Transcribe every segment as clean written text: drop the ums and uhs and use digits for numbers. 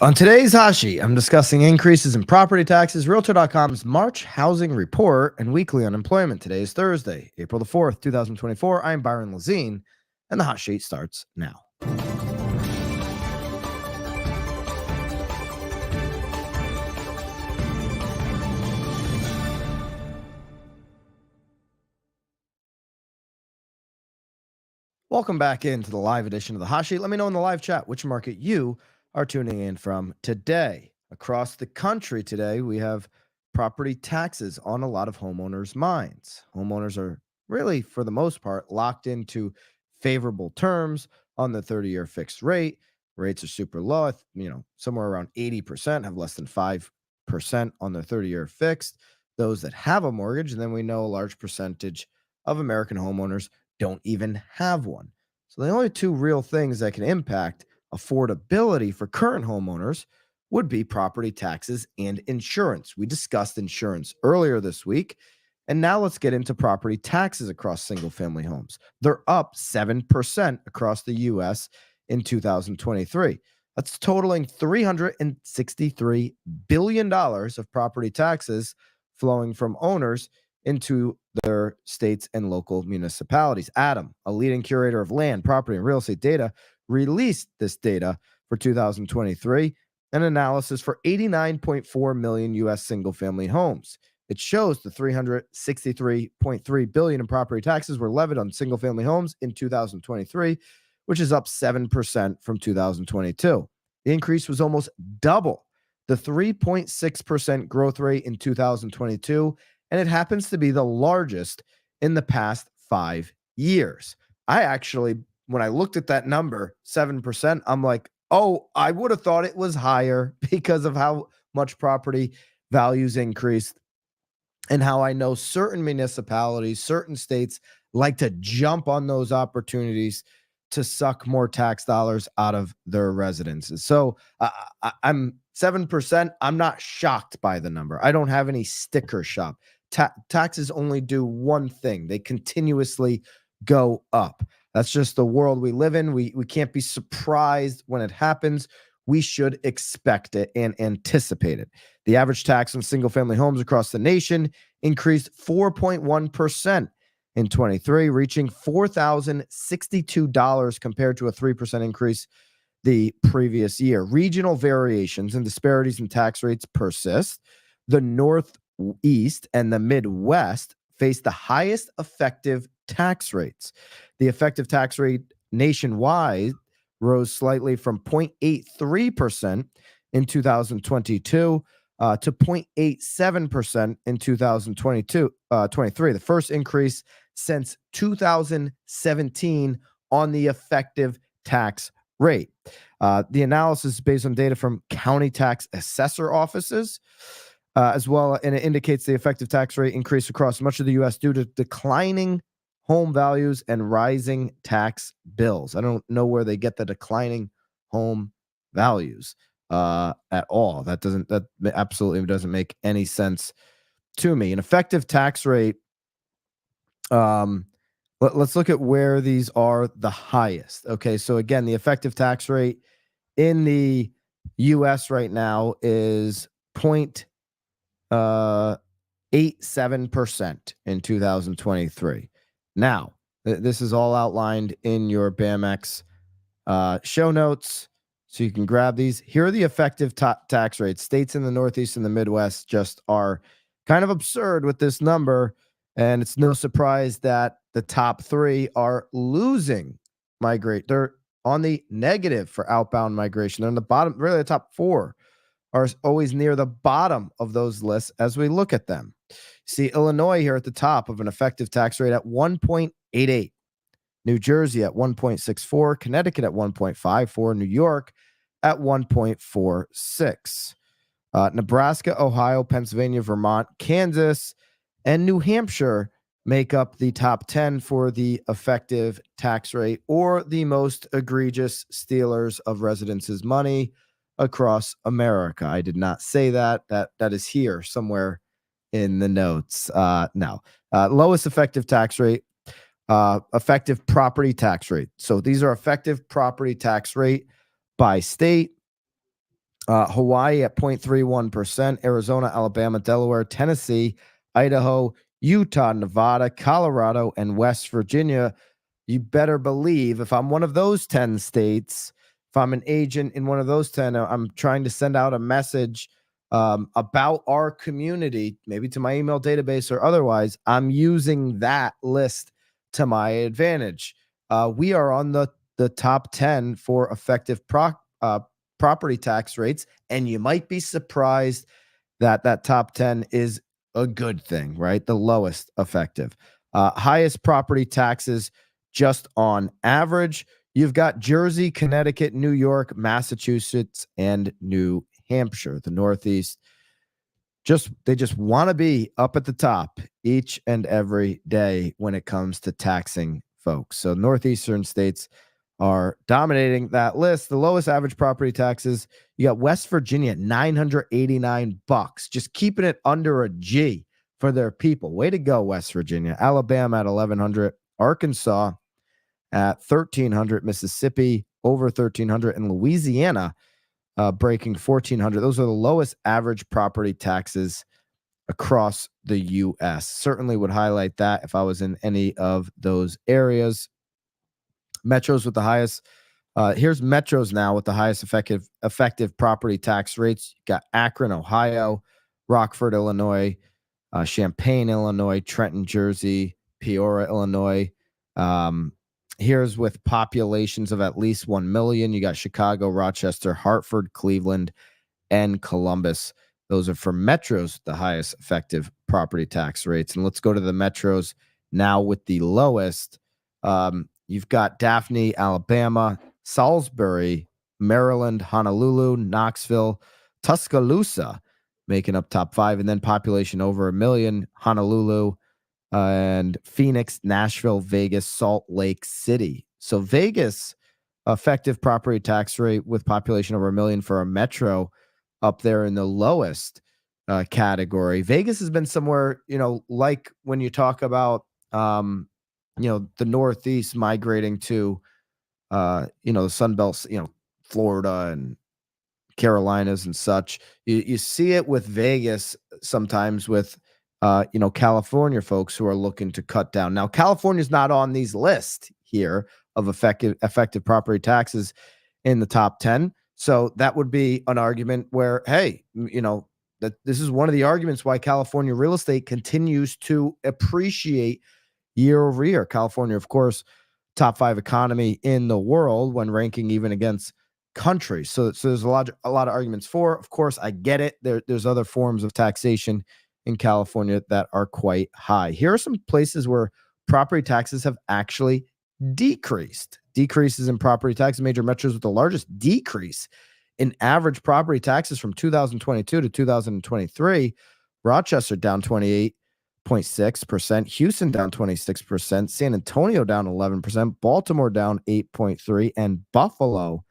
On today's Hashi, I'm discussing increases in property taxes, Realtor.com's March housing report, and weekly unemployment. Today is Thursday, April the 4th, 2024. I'm Byron Lazine, and the Hot Sheet starts now. Welcome back into the live edition of the Hot Sheet. Let me know in the live chat which market you are tuning in from today. Across the country today, we have property taxes on a lot of homeowners' minds. Homeowners are really, for the most part, locked into favorable terms on the 30-year fixed rate. Rates are super low. Somewhere around 80% have less than 5% on their 30-year fixed. Those that have a mortgage, and then we know a large percentage of American homeowners don't even have one. So the only two real things that can impact affordability for current homeowners would be property taxes and insurance. We discussed insurance earlier this week, and now let's get into property taxes across single-family homes. They're up 7% across the U.S. in 2023. That's totaling $363 billion of property taxes flowing from owners into their states and local municipalities. Adam, a leading curator of land, property, and real estate data, released this data for 2023, an analysis for 89.4 million U.S. single-family homes. It shows the $363.3 billion in property taxes were levied on single-family homes in 2023, which is up 7% from 2022. The increase was almost double the 3.6% growth rate in 2022, and it happens to be the largest in the past 5 years. I actually, when I looked at that number, 7%, I'm like, oh, I would have thought it was higher because of how much property values increased and how I know certain municipalities, certain states like to jump on those opportunities to suck more tax dollars out of their residences. So I'm 7%. I'm not shocked by the number. I don't have any sticker shock. Taxes only do one thing. They continuously go up. That's just the world we live in. We can't be surprised when it happens. We should expect it and anticipate it. The average tax on single-family homes across the nation increased 4.1% in 23, reaching $4,062 compared to a 3% increase the previous year. Regional variations and disparities in tax rates persist. The Northeast and the Midwest face the highest effective tax rates. The effective tax rate nationwide rose slightly from 0.83% in 2022 to 0.87% in 2023, the first increase since 2017 on the effective tax rate. The analysis is based on data from county tax assessor offices as well, and it indicates the effective tax rate increased across much of the U.S. due to declining home values and rising tax bills. I don't know where they get the declining home values at all. That absolutely doesn't make any sense to me. An effective tax rate. Let's look at where these are the highest. Okay, so again, the effective tax rate in the U.S. right now is 0.87% in 2023. Now, this is all outlined in your BAMX show notes, so you can grab these. Here are the effective tax rates. States in the Northeast and the Midwest just are kind of absurd with this number, and it's no surprise that the top three are losing migrate. They're on the negative for outbound migration. They're on the bottom. Really, the top four are always near the bottom of those lists as we look at them. See Illinois here at the top of an effective tax rate at 1.88. New Jersey at 1.64, Connecticut at 1.54, New York at 1.46. Nebraska, Ohio, Pennsylvania, Vermont, Kansas, and New Hampshire make up the top 10 for the effective tax rate, or the most egregious stealers of residences' money across America. I did not say that. That is here somewhere in the notes. Lowest effective tax rate, effective property tax rate. So these are effective property tax rate by state. Hawaii at 0.31%, Arizona, Alabama, Delaware, Tennessee, Idaho, Utah, Nevada, Colorado, and West Virginia. You better believe if I'm one of those 10 states, if I'm an agent in one of those 10, I'm trying to send out a message about our community, maybe to my email database or otherwise, I'm using that list to my advantage. We are on the top 10 for effective property tax rates, and you might be surprised that that top 10 is a good thing, right? The lowest effective. Highest property taxes just on average. You've got Jersey, Connecticut, New York, Massachusetts, and New Hampshire. The Northeast they just want to be up at the top each and every day when it comes to taxing folks. So Northeastern states are dominating that list. The lowest average property taxes, you got West Virginia at $989, just keeping it under a G for their people. Way to go, West Virginia. Alabama at 1100, Arkansas at 1300, Mississippi over 1300, and Louisiana breaking 1400. Those are the lowest average property taxes across the U.S. Certainly would highlight that if I was in any of those areas. Metros with the highest. Here's metros now with the highest effective property tax rates. You got Akron, Ohio, Rockford, Illinois, Champaign, Illinois, Trenton, Jersey, Peoria, Illinois. Here's with populations of at least 1 million. You got Chicago, Rochester, Hartford, Cleveland, and Columbus. Those are for metros, the highest effective property tax rates. And let's go to the metros now with the lowest. You've got Daphne, Alabama, Salisbury, Maryland, Honolulu, Knoxville, Tuscaloosa making up top 5, and then population over 1 million, Honolulu, and Phoenix, Nashville, Vegas, Salt Lake City. So Vegas effective property tax rate with population over 1 million for a metro up there in the lowest category. Vegas has been somewhere, like when you talk about, the Northeast migrating to, the Sun Belt, Florida and Carolinas and such. You see it with Vegas sometimes with, California folks who are looking to cut down. Now, California's not on these lists here of effective property taxes in the top 10. So that would be an argument where, hey, that this is one of the arguments why California real estate continues to appreciate year over year. California, of course, top 5 economy in the world when ranking even against countries. So there's a lot of arguments for. Of course, I get it. There's other forms of taxation in California that are quite high. Here are some places where property taxes have actually decreased. Decreases in property taxes. Major metros with the largest decrease in average property taxes from 2022 to 2023. Rochester down 28.6%, Houston down 26%, San Antonio down 11%, Baltimore down 8.3%, and Buffalo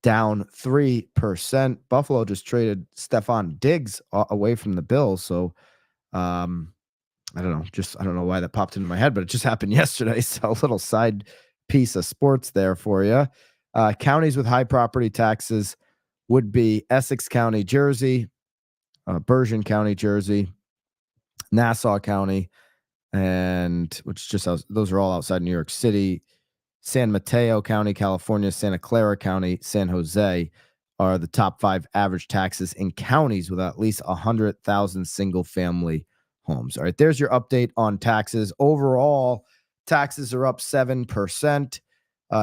down 3%. Buffalo just traded Stephon Diggs away from the Bills. So I don't know. I don't know why that popped into my head, but it just happened yesterday. So a little side piece of sports there for you. Counties with high property taxes would be Essex County, Jersey, Bergen County, Jersey, Nassau County, and those are all outside New York City. San Mateo County, California, Santa Clara County, San Jose are the top 5 average taxes in counties with at least 100,000 single family homes. All right, there's your update on taxes. Overall, taxes are up 7%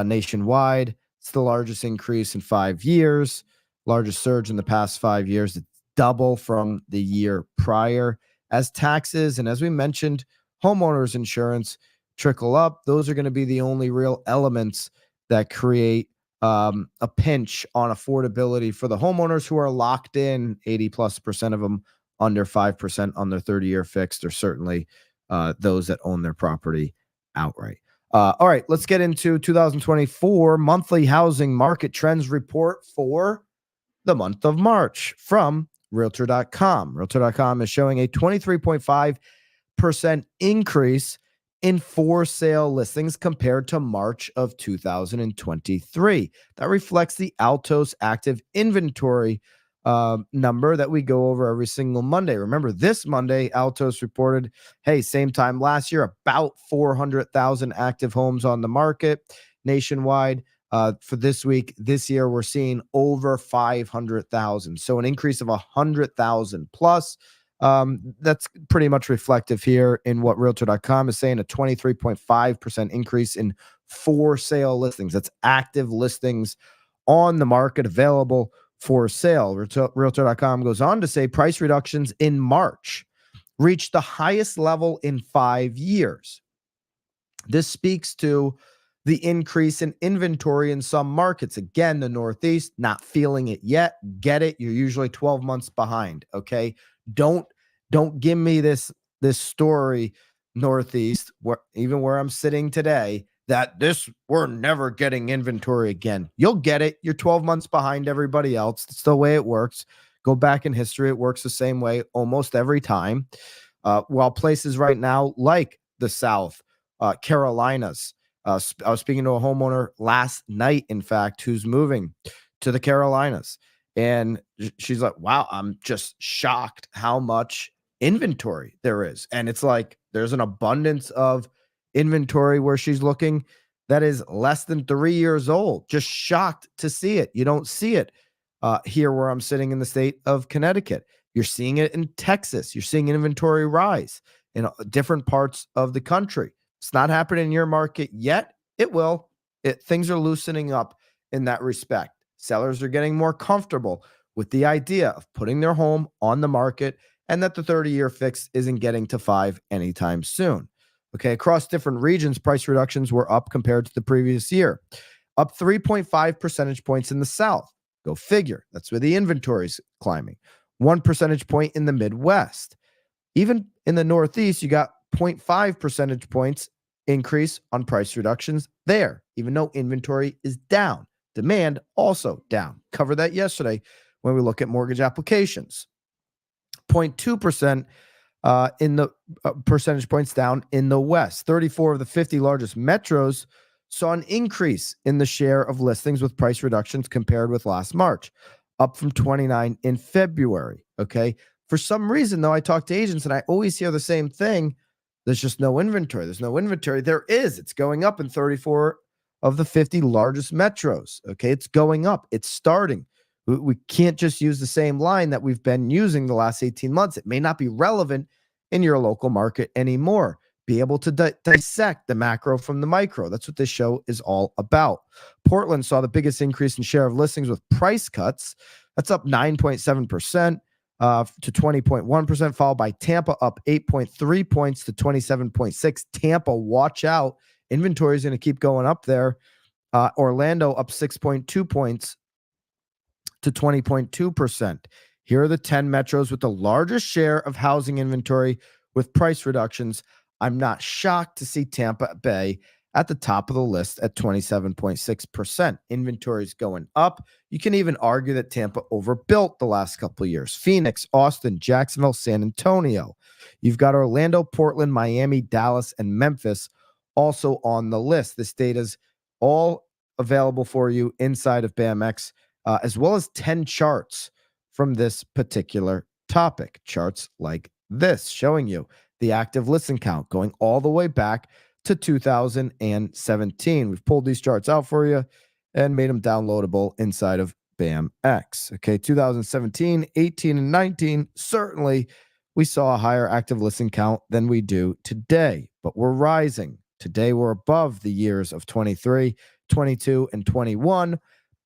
nationwide. It's the largest increase in 5 years, largest surge in the past 5 years. It's double from the year prior. As taxes, and as we mentioned, homeowners insurance trickle up, those are going to be the only real elements that create a pinch on affordability for the homeowners who are locked in, 80+% of them under 5% on their 30-year fixed, or certainly those that own their property outright. All right, let's get into 2024 monthly housing market trends report for the month of March from Realtor.com. Realtor.com is showing a 23.5% increase in for sale listings compared to March of 2023. That reflects the Altos active inventory number that we go over every single Monday. Remember, this Monday, Altos reported, hey, same time last year, about 400,000 active homes on the market nationwide. For this week, this year, we're seeing over 500,000. So an increase of 100,000 plus. That's pretty much reflective here in what Realtor.com is saying, a 23.5% increase in for sale listings. That's active listings on the market available for sale. Realtor.com goes on to say price reductions in March reached the highest level in 5 years. This speaks to the increase in inventory in some markets. Again, the Northeast, not feeling it yet. Get it? You're usually 12 months behind. Okay. Don't give me this story, Northeast, where I'm sitting today, that we're never getting inventory again. You'll get it. You're 12 months behind everybody else. It's the way it works. Go back in history. It works the same way almost every time. While places right now like the South, Carolinas. I was speaking to a homeowner last night, in fact, who's moving to the Carolinas. And she's like, wow, I'm just shocked how much inventory there is. And it's like there's an abundance of inventory where she's looking that is less than 3 years old. Just shocked to see it. You don't see it here where I'm sitting in the state of Connecticut. You're seeing it in Texas. You're seeing inventory rise in different parts of the country. It's not happening in your market yet. It will. Things are loosening up in that respect. Sellers are getting more comfortable with the idea of putting their home on the market and that the 30-year fix isn't getting to 5 anytime soon. Okay, across different regions, price reductions were up compared to the previous year. Up 3.5 percentage points in the South. Go figure. That's where the inventory is climbing. 1 percentage point in the Midwest. Even in the Northeast, you got 0.5 percentage points increase on price reductions there, even though inventory is down. Demand also down. Covered that yesterday when we look at mortgage applications. 0.2% in the percentage points down in the West. 34 of the 50 largest metros saw an increase in the share of listings with price reductions compared with last March, up from 29 in February. Okay. For some reason, though, I talk to agents and I always hear the same thing. There's just no inventory. There's no inventory. There is. It's going up in 34 of the 50 largest metros. Okay. It's going up. It's starting. We can't just use the same line that we've been using the last 18 months. It may not be relevant in your local market anymore. Be able to dissect the macro from the micro. That's what this show is all about. Portland saw the biggest increase in share of listings with price cuts. That's up 9.7%. To 20.1%, followed by Tampa up 8.3 points to 27.6. Tampa, watch out. Inventory is going to keep going up there. Orlando up 6.2 points to 20.2%. Here are the 10 metros with the largest share of housing inventory with price reductions. I'm not shocked to see Tampa Bay at the top of the list at 27.6%. Inventory is going up. You can even argue that Tampa overbuilt the last couple of years. Phoenix, Austin, Jacksonville, San Antonio. You've got Orlando, Portland, Miami, Dallas, and Memphis also on the list. This data is all available for you inside of BAMX, as well as 10 charts from this particular topic. Charts like this showing you the active listing count going all the way back to 2017. We've pulled these charts out for you and made them downloadable inside of BAMX. Okay, 2017, 18, and 19, certainly we saw a higher active listing count than we do today, but we're rising. Today, we're above the years of 23, 22, and 21,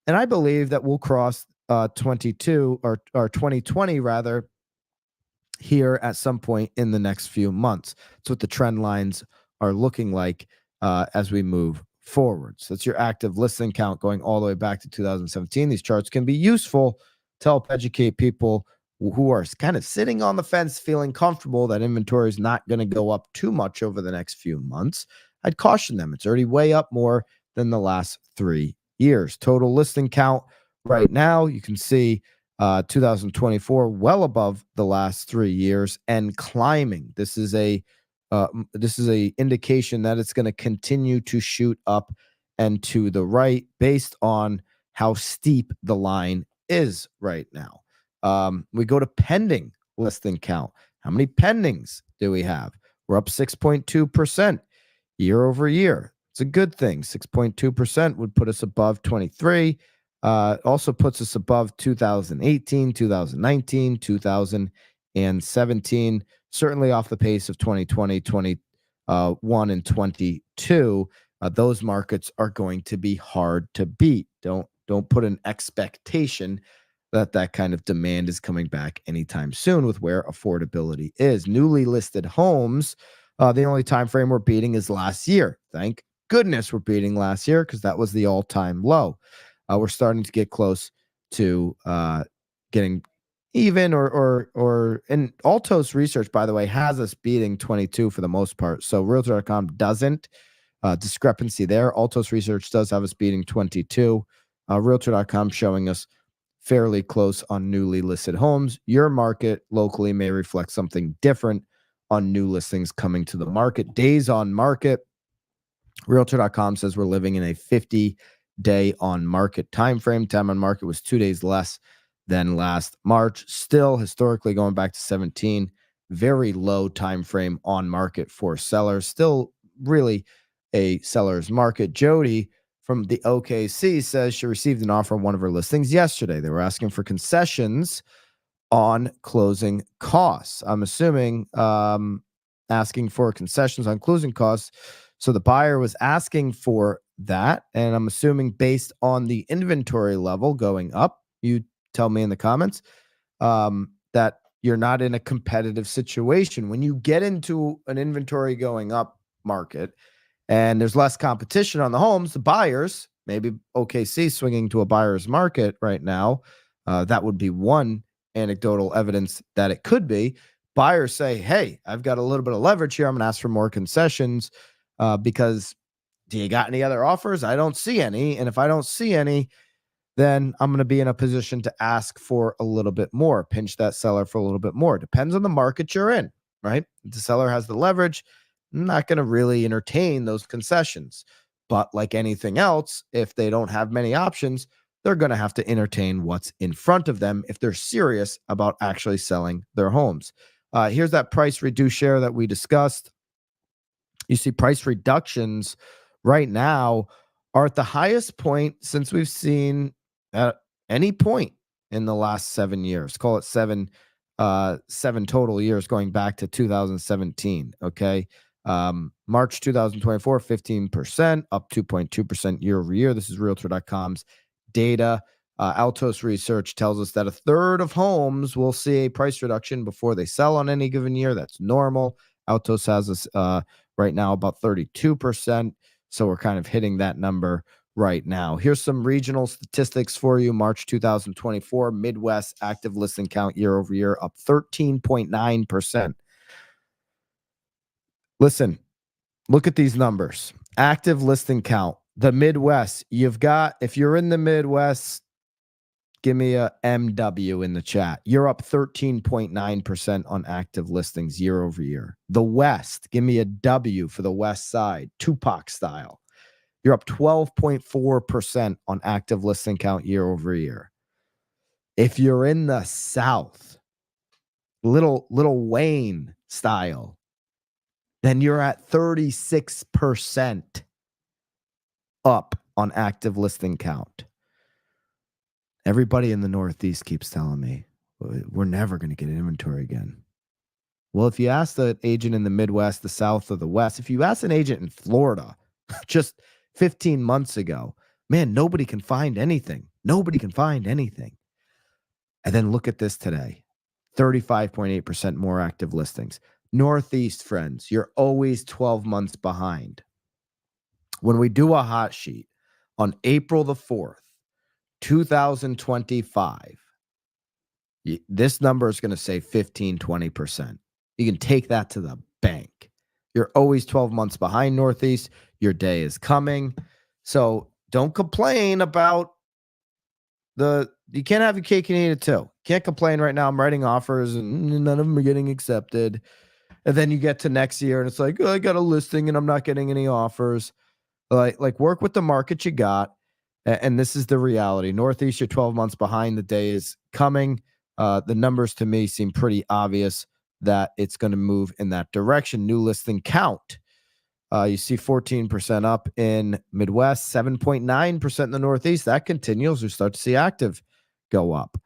and I believe that we'll cross 22 or 2020 rather here at some point in the next few months. That's what the trend lines are looking like as we move forward. So that's your active listing count going all the way back to 2017. These charts can be useful to help educate people who are kind of sitting on the fence, feeling comfortable that inventory is not going to go up too much over the next few months. I'd caution them. It's already way up more than the last 3 years. Total listing count right now, you can see 2024 well above the last 3 years and climbing. This is a This is a indication that it's going to continue to shoot up and to the right based on how steep the line is right now. We go to pending listing count. How many pendings do we have? We're up 6.2% year over year. It's a good thing. 6.2% would put us above 23. Also puts us above 2018, 2019, 2017. Certainly off the pace of 2020, 21, and 22. Those markets are going to be hard to beat. Don't put an expectation that kind of demand is coming back anytime soon with where affordability is. Newly listed homes, the only time frame we're beating is last year. Thank goodness we're beating last year because that was the all-time low. We're starting to get close to getting even or and Altos research, by the way, has us beating 22 for the most part. So Realtor.com doesn't. Discrepancy there. Altos research does have us beating 22. Realtor.com showing us fairly close on newly listed homes. Your market locally may reflect something different on new listings coming to the market. Days on market. Realtor.com says we're living in a 50-day on market time frame. Time on market was 2 days less than last March. Still, historically, going back to 17, very low time frame on market for sellers. Still, really a seller's market. Jody from the OKC says she received an offer on one of her listings yesterday. They were asking for concessions on closing costs. I'm assuming asking for concessions on closing costs. So the buyer was asking for that. And I'm assuming based on the inventory level going up, you tell me in the comments, that you're not in a competitive situation. When you get into an inventory going up market and there's less competition on the homes, the buyers, maybe OKC swinging to a buyer's market right now, that would be one anecdotal evidence that it could be. Buyers say, hey, I've got a little bit of leverage here. I'm going to ask for more concessions because do you got any other offers? I don't see any. And if I don't see any, then I'm going to be in a position to ask for a little bit more, pinch that seller for a little bit more. Depends on the market you're in, right? If the seller has the leverage, I'm not going to really entertain those concessions. But like anything else, if they don't have many options, they're going to have to entertain what's in front of them if they're serious about actually selling their homes. Here's that price reduce share that we discussed. You see price reductions right now are at the highest point since we've seen at any point in the last 7 years. Call it seven total years going back to 2017. Okay. March 2024, 15%, up 2.2% year over year. This is Realtor.com's data. Altos research tells us that a third of homes will see a price reduction before they sell on any given year. That's normal. Altos has us right now about 32%. So we're kind of hitting that number right now. Here's some regional statistics for you. March 2024, Midwest active listing count year over year up 13.9%. Listen, look at these numbers. Active listing count. The Midwest, you've got, if you're in the Midwest, give me a MW in the chat. You're up 13.9% on active listings year over year. The West, give me a W for the West side, Tupac style. You're up 12.4% on active listing count year over year. If you're in the South, little Wayne style, then you're at 36% up on active listing count. Everybody in the Northeast keeps telling me we're never going to get an inventory again. Well, if you ask the agent in the Midwest, the South, or the West, if you ask an agent in Florida just 15 months ago, man, nobody can find anything. Nobody can find anything. And then look at this today, 35.8% more active listings. Northeast, friends, you're always 12 months behind. When we do a hot sheet on April the 4th, 2025, this number is going to say 15, 20%. You can take that to the bank. You're always 12 months behind Northeast. Your day is coming. So don't complain about you can't have your cake and eat it too. Can't complain right now. I'm writing offers and none of them are getting accepted. And then you get to next year and it's like, oh, I got a listing and I'm not getting any offers. Like work with the market you got. And this is the reality. Northeast, you're 12 months behind. The day is coming. The numbers to me seem pretty obvious that it's going to move in that direction. New listing count. You see 14% up in Midwest, 7.9% in the Northeast. That continues. We start to see active go up.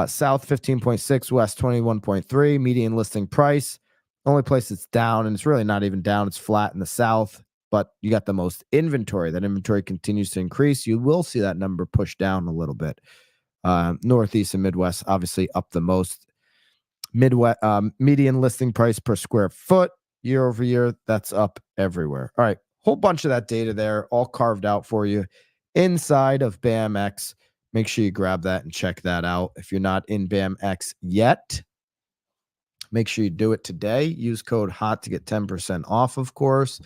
South 15.6, West 21.3, median listing price. Only place it's down, and it's really not even down, it's flat in the South, but you got the most inventory. That inventory continues to increase. You will see that number push down a little bit. Northeast and Midwest obviously up the most. Midwest median listing price per square foot year over year, that's up everywhere. All right, whole bunch of that data there, all carved out for you inside of BAMX. Make sure you grab that and check that out. If you're not in BAMX yet, make sure you do it today. Use code HOT to get 10% off, of course.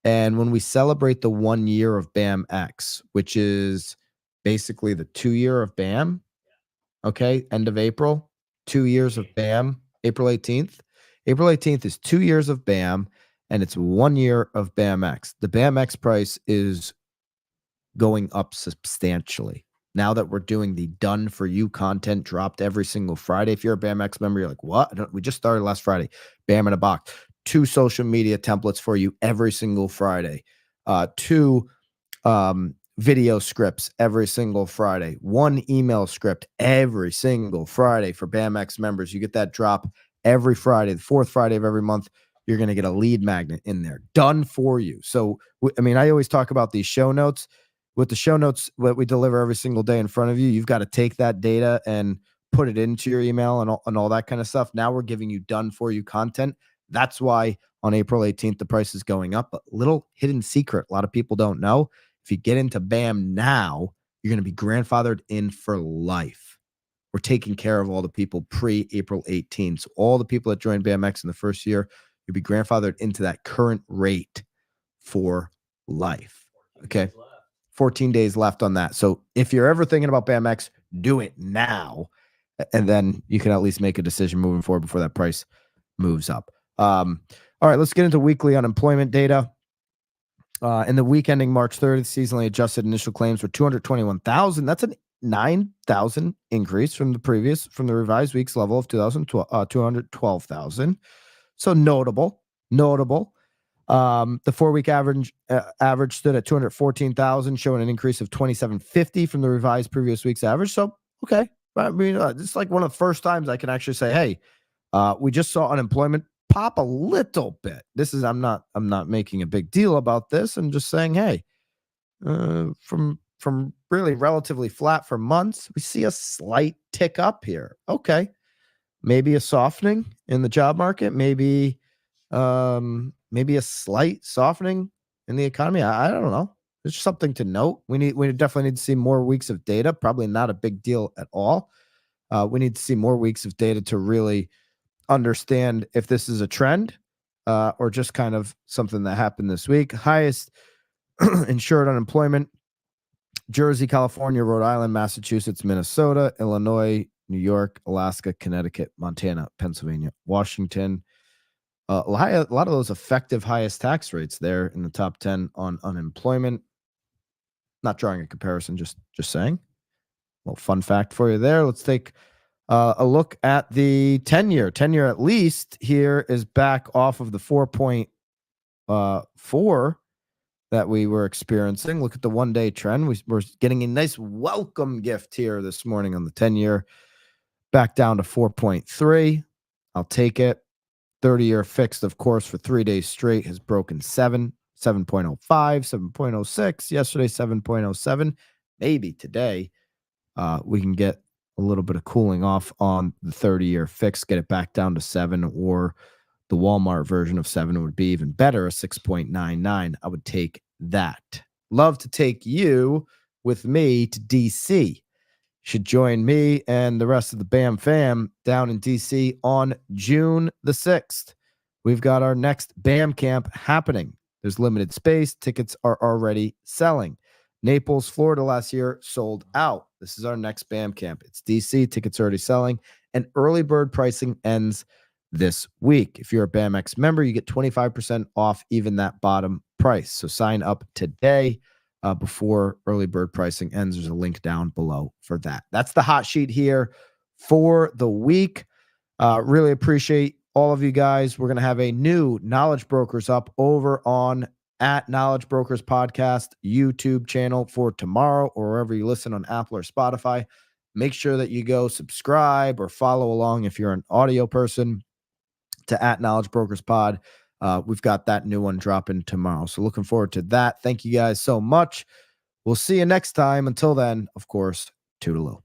And when we celebrate the 1 year of BAMX, which is basically the 2 year of BAM, okay, end of April, 2 years of BAM, April 18th. April 18th is 2 years of BAM, and it's 1 year of BAMX. The BAMX price is going up substantially. Now that we're doing the done for you content dropped every single Friday. If you're a BAMX member, you're like, what? We just started last Friday. BAM in a box. 2 social media templates for you every single Friday. 2 video scripts every single Friday. 1 email script every single Friday for BAMX members. You get that drop every Friday, the 4th Friday of every month. You're going to get a lead magnet in there done for you. So, I mean, I always talk about these show notes. With the show notes, what we deliver every single day in front of you, you've got to take that data and put it into your email and all that kind of stuff. Now we're giving you done for you content. That's why on April 18th, the price is going up. But little hidden secret, a lot of people don't know. If you get into BAM now, you're going to be grandfathered in for life. We're taking care of all the people pre-April 18th. So all the people that joined BAMX in the first year, you'll be grandfathered into that current rate for life. Okay. 14 days left on that. So if you're ever thinking about BAMX, do it now. And then you can at least make a decision moving forward before that price moves up. All right, let's get into weekly unemployment data. In the week ending March 30th, seasonally adjusted initial claims were 221,000. That's a 9,000 increase from the revised week's level of 212,000. So notable. The 4-week average stood at 214,000, showing an increase of 2,750 from the revised previous week's average. So, okay. I mean, it's like one of the first times I can actually say, hey, we just saw unemployment pop a little bit. I'm not making a big deal about this. I'm just saying, hey, from really relatively flat for months, we see a slight tick up here. Okay. Maybe a softening in the job market, maybe a slight softening in the economy. I don't know. It's something to note. We definitely need to see more weeks of data. Probably not a big deal at all. We need to see more weeks of data to really understand if this is a trend or just kind of something that happened this week. Highest insured unemployment: Jersey, California, Rhode Island, Massachusetts, Minnesota, Illinois, New York, Alaska, Connecticut, Montana, Pennsylvania, Washington. A lot of those effective highest tax rates there in the top 10 on unemployment. Not drawing a comparison, just saying. Well, fun fact for you there. Let's take a look at the 10-year. 10-year at least here is back off of the 4.4 that we were experiencing. Look at the 1-day trend. We're getting a nice welcome gift here this morning on the 10-year. Back down to 4.3. I'll take it. 30-year fixed, of course, for 3 days straight has broken 7.05, 7.06. Yesterday, 7.07. Maybe today we can get a little bit of cooling off on the 30-year fixed, get it back down to 7, or the Walmart version of 7 would be even better, a 6.99. I would take that. Love to take you with me to DC. Should join me and the rest of the BAM fam down in DC on June the 6th. We've got our next BAM camp happening. There's limited space. Tickets are already selling. Naples, Florida last year sold out. This is our next BAM camp. It's DC. Tickets are already selling. And early bird pricing ends this week. If you're a BAMX member, you get 25% off even that bottom price. So sign up today before early bird pricing ends. There's a link down below for that. That's the hot sheet here for the week. Really appreciate all of you guys. We're going to have a new Knowledge Brokers up over on at Knowledge Brokers Podcast YouTube channel for tomorrow, or wherever you listen on Apple or Spotify. Make sure that you go subscribe or follow along if you're an audio person to at Knowledge Brokers Pod. We've got that new one dropping tomorrow. So looking forward to that. Thank you guys so much. We'll see you next time. Until then, of course, toodaloo.